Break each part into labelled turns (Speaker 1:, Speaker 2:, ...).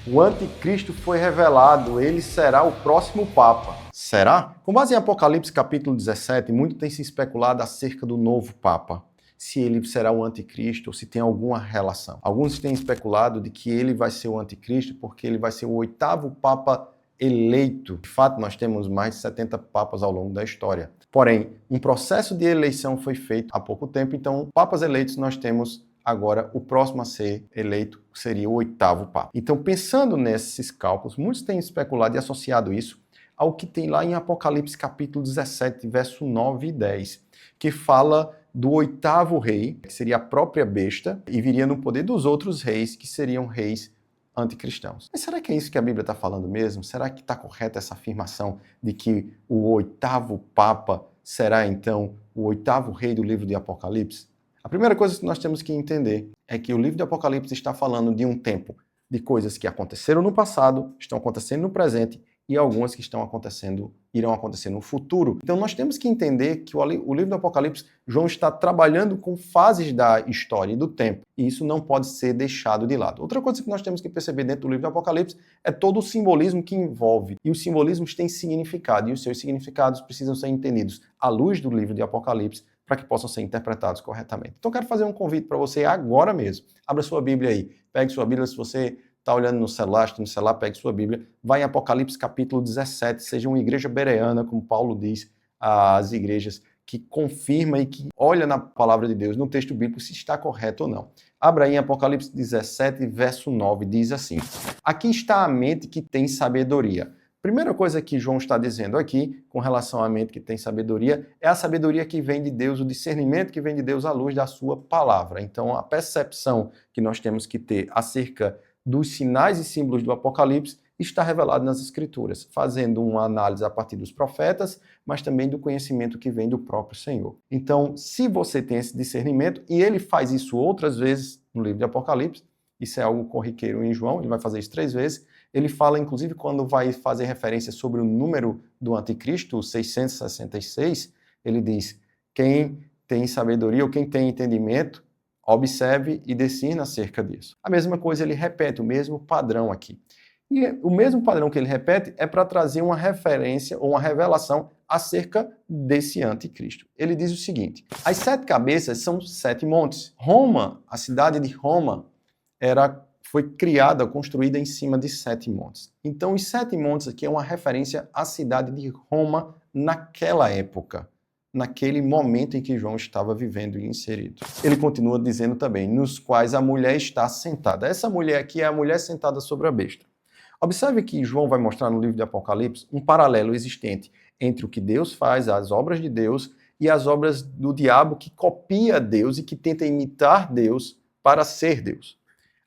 Speaker 1: O anticristo foi revelado, ele será o próximo Papa. Será? Com base em Apocalipse capítulo 17, muito tem se especulado acerca do novo Papa. Se ele será o anticristo ou se tem alguma relação. Alguns têm especulado de que ele vai ser o anticristo porque ele vai ser o 8º Papa eleito. De fato, nós temos mais de 70 papas ao longo da história. Porém, um processo de eleição foi feito há pouco tempo, então, papas eleitos nós temos agora o próximo a ser eleito seria o 8º Papa. Então, pensando nesses cálculos, muitos têm especulado e associado isso ao que tem lá em Apocalipse capítulo 17, verso 9 e 10, que fala do 8º rei, que seria a própria besta, e viria no poder dos outros reis, que seriam reis anticristãos. Mas será que é isso que a Bíblia está falando mesmo? Será que está correta essa afirmação de que o 8º Papa será, então, o 8º rei do livro de Apocalipse? A primeira coisa que nós temos que entender é que o livro de Apocalipse está falando de um tempo de coisas que aconteceram no passado, estão acontecendo no presente e algumas que irão acontecer no futuro. Então nós temos que entender que o livro do Apocalipse, João está trabalhando com fases da história e do tempo, e isso não pode ser deixado de lado. Outra coisa que nós temos que perceber dentro do livro do Apocalipse é todo o simbolismo que envolve, e os simbolismos têm significado, e os seus significados precisam ser entendidos à luz do livro de Apocalipse, para que possam ser interpretados corretamente. Então, quero fazer um convite para você agora mesmo. Abra sua Bíblia aí. Pegue sua Bíblia, se você está olhando no celular, está no celular, pegue sua Bíblia. Vai em Apocalipse capítulo 17. Seja uma igreja bereana, como Paulo diz às igrejas, que confirma e que olha na palavra de Deus, no texto bíblico, se está correto ou não. Abra aí em Apocalipse 17, verso 9, diz assim: Aqui está a mente que tem sabedoria. Primeira coisa que João está dizendo aqui, com relação à mente que tem sabedoria, é a sabedoria que vem de Deus, o discernimento que vem de Deus à luz da sua palavra. Então, a percepção que nós temos que ter acerca dos sinais e símbolos do Apocalipse está revelado nas Escrituras, fazendo uma análise a partir dos profetas, mas também do conhecimento que vem do próprio Senhor. Então, se você tem esse discernimento, e ele faz isso outras vezes no livro de Apocalipse, isso é algo corriqueiro em João, ele vai fazer isso 3 vezes. Ele fala, inclusive, quando vai fazer referência sobre o número do anticristo, o 666, ele diz: quem tem sabedoria ou quem tem entendimento, observe e discirna acerca disso. A mesma coisa ele repete, o mesmo padrão aqui. E o mesmo padrão que ele repete é para trazer uma referência ou uma revelação acerca desse anticristo. Ele diz o seguinte: as 7 cabeças são 7 montes. Roma, a cidade de Roma, foi criada, construída em cima de 7 montes. Então, os 7 montes aqui é uma referência à cidade de Roma naquela época, naquele momento em que João estava vivendo e inserido. Ele continua dizendo também, nos quais a mulher está sentada. Essa mulher aqui é a mulher sentada sobre a besta. Observe que João vai mostrar no livro de Apocalipse um paralelo existente entre o que Deus faz, as obras de Deus, e as obras do diabo que copia Deus e que tenta imitar Deus para ser Deus.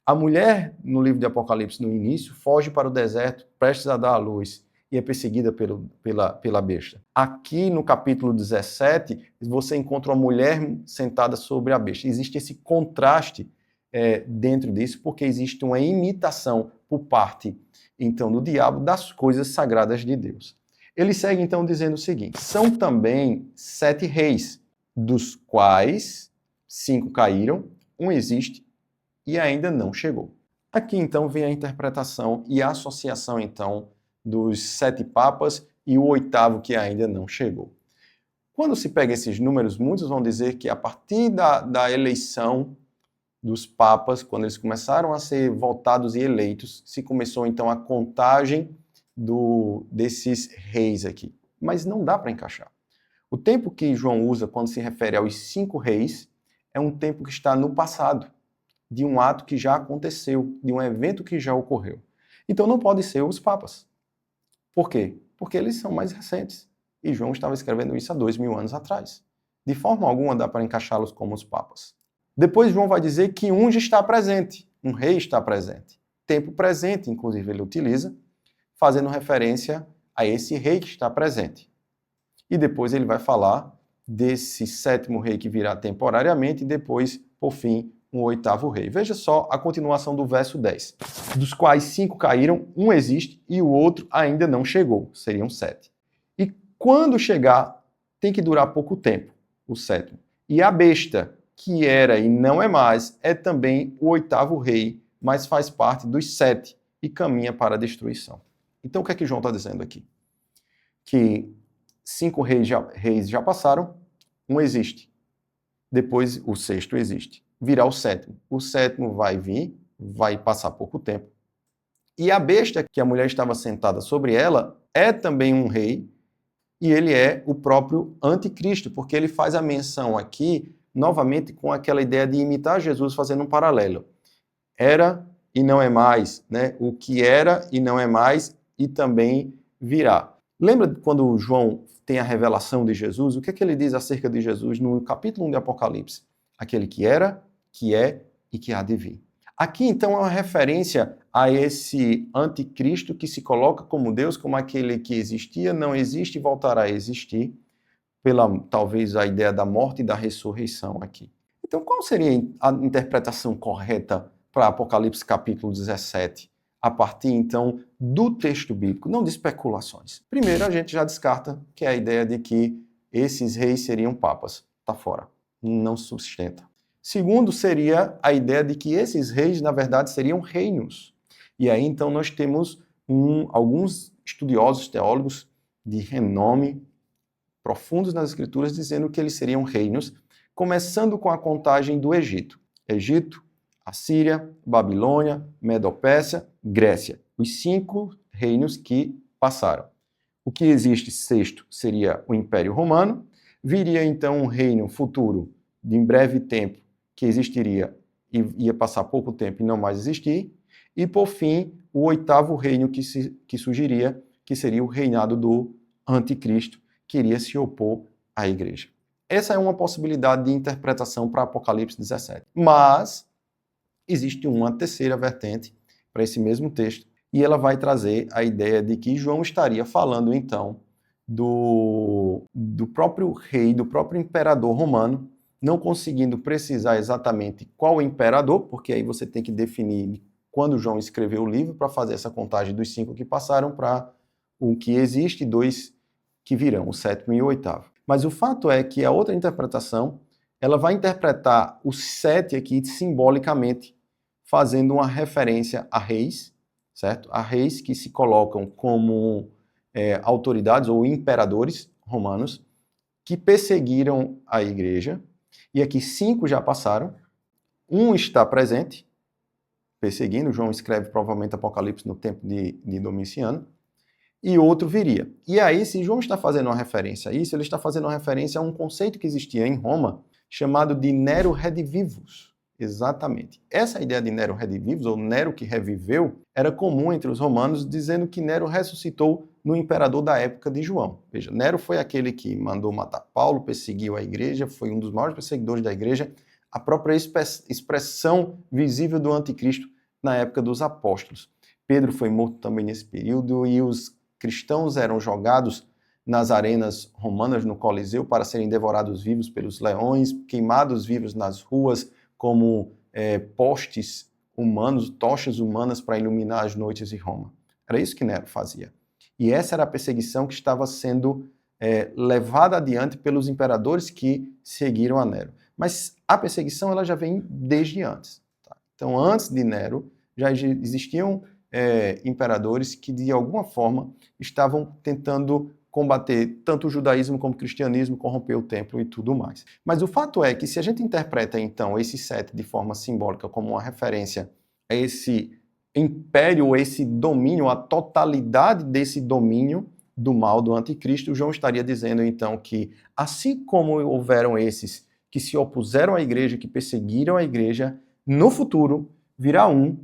Speaker 1: A mulher, no livro de Apocalipse, no início, foge para o deserto, prestes a dar à luz, e é perseguida pela besta. Aqui, no capítulo 17, você encontra uma mulher sentada sobre a besta. Existe esse contraste dentro disso, porque existe uma imitação por parte, então, do diabo das coisas sagradas de Deus. Ele segue, então, dizendo o seguinte: são também 7 reis, dos quais 5 caíram, um existe, e ainda não chegou. Aqui, então, vem a interpretação e a associação, então, dos 7 papas e o 8º que ainda não chegou. Quando se pega esses números, muitos vão dizer que a partir da eleição dos papas, quando eles começaram a ser votados e eleitos, se começou, então, a contagem desses reis aqui. Mas não dá para encaixar. O tempo que João usa quando se refere aos 5 reis é um tempo que está no passado, de um ato que já aconteceu, de um evento que já ocorreu. Então não pode ser os papas. Por quê? Porque eles são mais recentes. E João estava escrevendo isso há 2000 anos atrás. De forma alguma dá para encaixá-los como os papas. Depois João vai dizer que um já está presente, um rei está presente. Tempo presente, inclusive, ele utiliza, fazendo referência a esse rei que está presente. E depois ele vai falar desse 7º rei que virá temporariamente e depois, por fim, um 8º rei. Veja só a continuação do verso 10. Dos quais 5 caíram, um existe e o outro ainda não chegou. Seriam 7. E quando chegar, tem que durar pouco tempo, o 7º. E a besta, que era e não é mais, é também o 8º rei, mas faz parte dos 7. e caminha para a destruição. Então, o que é que João está dizendo aqui? Que 5 reis já passaram, um existe. Depois, o 6º existe. Virá o 7º. O 7º vai vir, vai passar pouco tempo. E a besta que a mulher estava sentada sobre ela é também um rei, e ele é o próprio anticristo, porque ele faz a menção aqui, novamente, com aquela ideia de imitar Jesus, fazendo um paralelo. Era e não é mais, né? O que era e não é mais, e também virá. Lembra quando João tem a revelação de Jesus? O que é que ele diz acerca de Jesus no capítulo 1 de Apocalipse? Aquele que era, que é e que há de vir. Aqui, então, é uma referência a esse anticristo que se coloca como Deus, como aquele que existia, não existe e voltará a existir, pela talvez a ideia da morte e da ressurreição aqui. Então, qual seria a interpretação correta para Apocalipse capítulo 17, a partir, então, do texto bíblico, não de especulações? Primeiro, a gente já descarta que é a ideia de que esses reis seriam papas. Está fora. Não sustenta. Segundo, seria a ideia de que esses reis, na verdade, seriam reinos. E aí, então, nós temos alguns estudiosos, teólogos de renome, profundos nas Escrituras, dizendo que eles seriam reinos, começando com a contagem do Egito. Egito, Assíria, Babilônia, Medo-Pérsia, Grécia. Os 5 reinos que passaram. O que existe sexto seria o Império Romano. Viria, então, um reino futuro, de em breve tempo, que existiria e ia passar pouco tempo e não mais existir. E, por fim, o 8º reino que surgiria, que seria o reinado do anticristo, que iria se opor à igreja. Essa é uma possibilidade de interpretação para Apocalipse 17. Mas existe uma terceira vertente para esse mesmo texto, e ela vai trazer a ideia de que João estaria falando, então, do próprio rei, do próprio imperador romano, não conseguindo precisar exatamente qual imperador, porque aí você tem que definir quando João escreveu o livro para fazer essa contagem dos 5 que passaram para o que existe e 2 que virão, o 7º e o 8º. Mas o fato é que a outra interpretação, ela vai interpretar o 7 aqui simbolicamente, fazendo uma referência a reis, certo? A reis que se colocam como autoridades ou imperadores romanos que perseguiram a igreja. E aqui 5 já passaram, um está presente, perseguindo. João escreve provavelmente Apocalipse no tempo de Domiciano, e outro viria. E aí, se João está fazendo uma referência a isso, ele está fazendo uma referência a um conceito que existia em Roma, chamado de Nero Redivivus. Exatamente. Essa ideia de Nero Redivivus, ou Nero que reviveu, era comum entre os romanos, dizendo que Nero ressuscitou no imperador da época de João. Veja, Nero foi aquele que mandou matar Paulo, perseguiu a igreja, foi um dos maiores perseguidores da igreja, a própria expressão visível do anticristo na época dos apóstolos. Pedro foi morto também nesse período, e os cristãos eram jogados nas arenas romanas, no Coliseu, para serem devorados vivos pelos leões, queimados vivos nas ruas, como postes humanos, tochas humanas para iluminar as noites de Roma. Era isso que Nero fazia. E essa era a perseguição que estava sendo levada adiante pelos imperadores que seguiram a Nero. Mas a perseguição ela já vem desde antes. Tá? Então, antes de Nero, já existiam imperadores que, de alguma forma, estavam tentando combater tanto o judaísmo como o cristianismo, corromper o templo e tudo mais. Mas o fato é que, se a gente interpreta, então, esse 7 de forma simbólica como uma referência a esse império, ou esse domínio, a totalidade desse domínio do mal do anticristo, João estaria dizendo, então, que assim como houveram esses que se opuseram à igreja, que perseguiram a igreja, no futuro virá um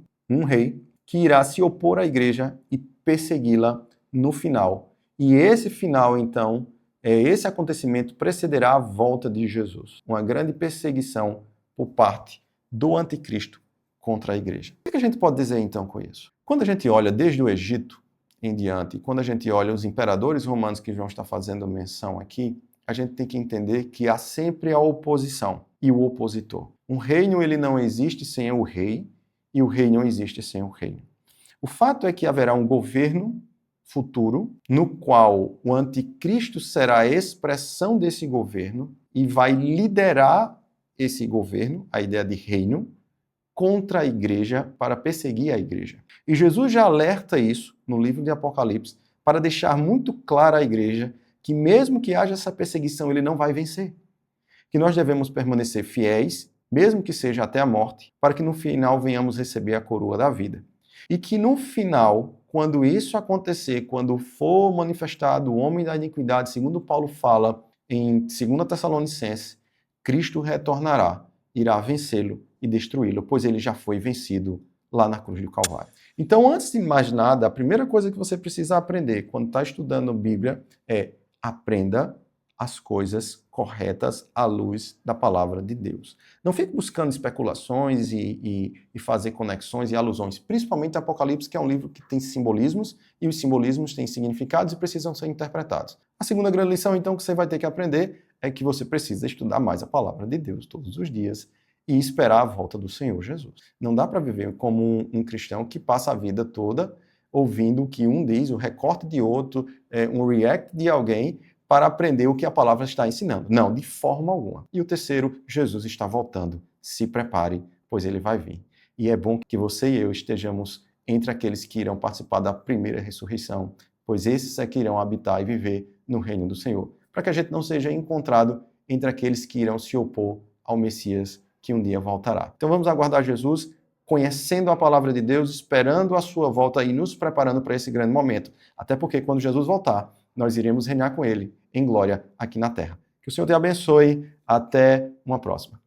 Speaker 1: rei, que irá se opor à igreja e persegui-la no final. E esse final, então, esse acontecimento precederá a volta de Jesus. Uma grande perseguição por parte do anticristo contra a igreja. O que a gente pode dizer, então, com isso? Quando a gente olha desde o Egito em diante, quando a gente olha os imperadores romanos que João está fazendo menção aqui, a gente tem que entender que há sempre a oposição e o opositor. Um reino ele não existe sem o rei, e o rei não existe sem o reino. O fato é que haverá um governo futuro no qual o anticristo será a expressão desse governo e vai liderar esse governo, a ideia de reino, contra a igreja para perseguir a igreja. E Jesus já alerta isso no livro de Apocalipse para deixar muito claro à igreja que mesmo que haja essa perseguição, ele não vai vencer. Que nós devemos permanecer fiéis, mesmo que seja até a morte, para que no final venhamos receber a coroa da vida. E que no final, quando isso acontecer, quando for manifestado o homem da iniquidade, segundo Paulo fala em 2 Tessalonicenses, Cristo retornará, irá vencê-lo e destruí-lo, pois ele já foi vencido lá na cruz do Calvário. Então, antes de mais nada, a primeira coisa que você precisa aprender quando está estudando a Bíblia é aprenda as coisas corretas à luz da palavra de Deus. Não fique buscando especulações e fazer conexões e alusões, principalmente Apocalipse, que é um livro que tem simbolismos, e os simbolismos têm significados e precisam ser interpretados. A segunda grande lição, então, que você vai ter que aprender é que você precisa estudar mais a palavra de Deus todos os dias e esperar a volta do Senhor Jesus. Não dá para viver como um cristão que passa a vida toda ouvindo o que um diz, um recorte de outro, um react de alguém, para aprender o que a palavra está ensinando. Não, de forma alguma. E o terceiro, Jesus está voltando. Se prepare, pois ele vai vir. E é bom que você e eu estejamos entre aqueles que irão participar da primeira ressurreição, pois esses é que irão habitar e viver no reino do Senhor. Para que a gente não seja encontrado entre aqueles que irão se opor ao Messias que um dia voltará. Então vamos aguardar Jesus, conhecendo a palavra de Deus, esperando a sua volta e nos preparando para esse grande momento. Até porque quando Jesus voltar, nós iremos reinar com ele em glória aqui na terra. Que o Senhor te abençoe. Até uma próxima.